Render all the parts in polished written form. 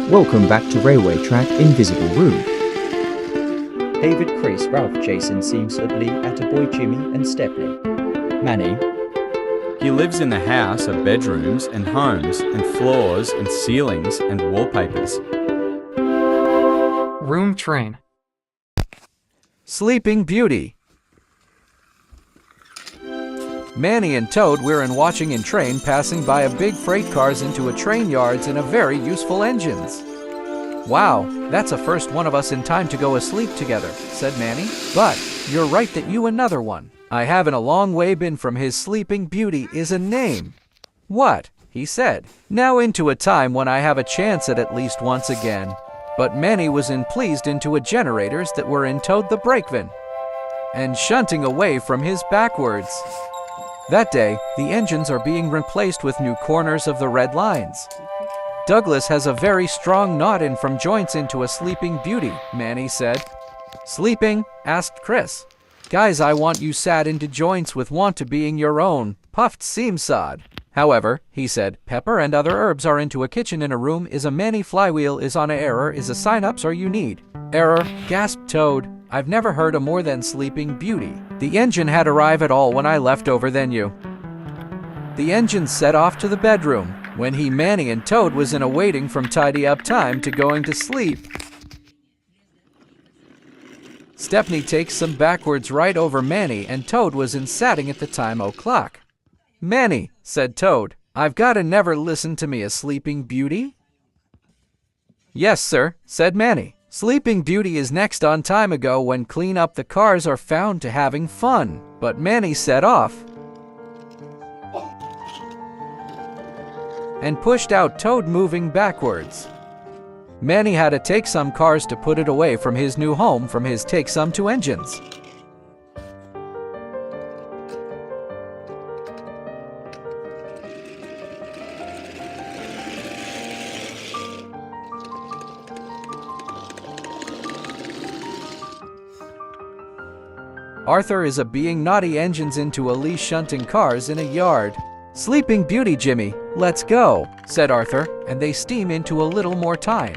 Welcome back to Railway Track Invisible Room. David, Chris, Ralph, Jason seem suddenly Attaboy, Jimmy and Stepney. Manny. He lives in the house of bedrooms and homes and floors and ceilings and wallpapers. Room train. Sleeping Beauty. Manny and Toad were watching in train passing by a big freight cars into a train yards and a very useful engines. Wow, that's a first one of us in time to go asleep together, said Manny. But you're right that you another one. I haven't a long way been from his Sleeping Beauty is a name. What? He said. Now into a time when I have a chance at least once again. But Manny was pleased into a generators that were in Toad the Brakeman and shunting away from his backwards. That day, the engines are being replaced with new corners of the red lines. Douglas has a very strong knot in from joints into a Sleeping Beauty, Manny said. Sleeping? Asked Chris. Guys, I want you sat into joints with want to being your own, puffed seam sod. However, he said, pepper and other herbs are into a kitchen in a room is a Manny flywheel is on a error is a sign-ups or you need. Error, gasped Toad. I've never heard a more than Sleeping Beauty. The engine had arrived at all when I left over than you. The engine set off to the bedroom, when Manny and Toad was in a waiting from tidy up time to going to sleep. Stepney takes some backwards right over Manny and Toad was satting at the time o'clock. Manny, said Toad, I've gotta never listen to me a Sleeping Beauty? Yes, sir, said Manny. Sleeping Beauty is next on time ago when clean up the cars are found to having fun. But Manny set off and pushed out Toad moving backwards. Manny had to take some cars to put it away from his new home from his take some to engines. Arthur is being naughty engines into a leash shunting cars in a yard. Sleeping Beauty, Jimmy, let's go, said Arthur, and they steam into a little more time.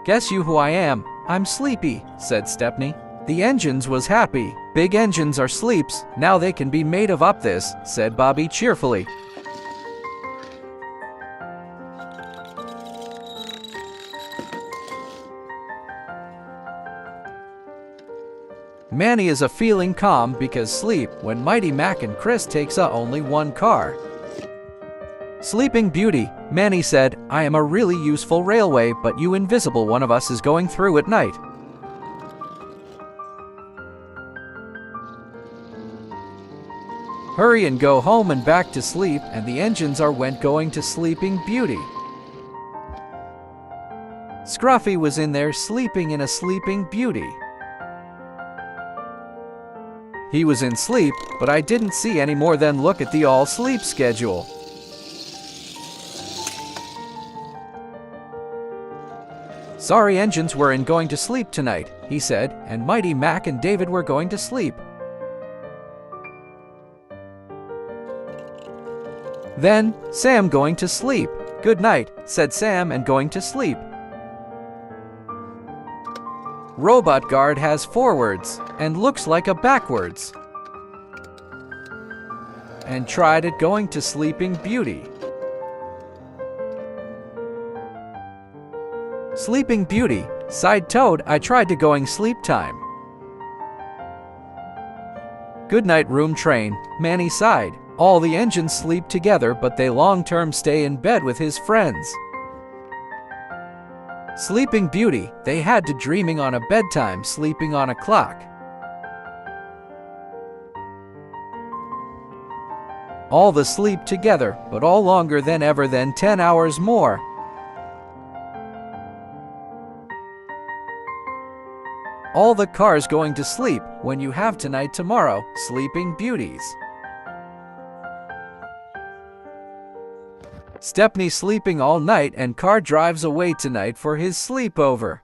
Guess you who I am, I'm sleepy, said Stepney. The engines was happy. Big engines are sleeps, now they can be made of up this, said Bobby cheerfully. Manny is feeling calm because sleep when Mighty Mac and Chris takes only one car. Sleeping Beauty, Manny said, I am a really useful railway but you invisible one of us is going through at night. Hurry and go home and back to sleep and the engines are going to Sleeping Beauty. Scruffy was in there sleeping in a Sleeping Beauty. He was in sleep, but I didn't see any more than look at the all-sleep schedule. Sorry engines were going to sleep tonight, he said, and Mighty Mac and David were going to sleep. Then, Sam going to sleep. Good night, said Sam and going to sleep. Robot Guard has forwards and looks like a backwards and tried it going to Sleeping Beauty. Sleeping Beauty, sighed Toad, I tried to going sleep time. Good night room train, Manny sighed. All the engines sleep together but they long-term stay in bed with his friends. Sleeping Beauty, they had to dreaming on a bedtime, sleeping on a clock. All the sleep together, but all longer than ever than 10 hours more. All the cars going to sleep, when you have tonight tomorrow, Sleeping Beauties. Stepney sleeping all night and car drives away tonight for his sleepover.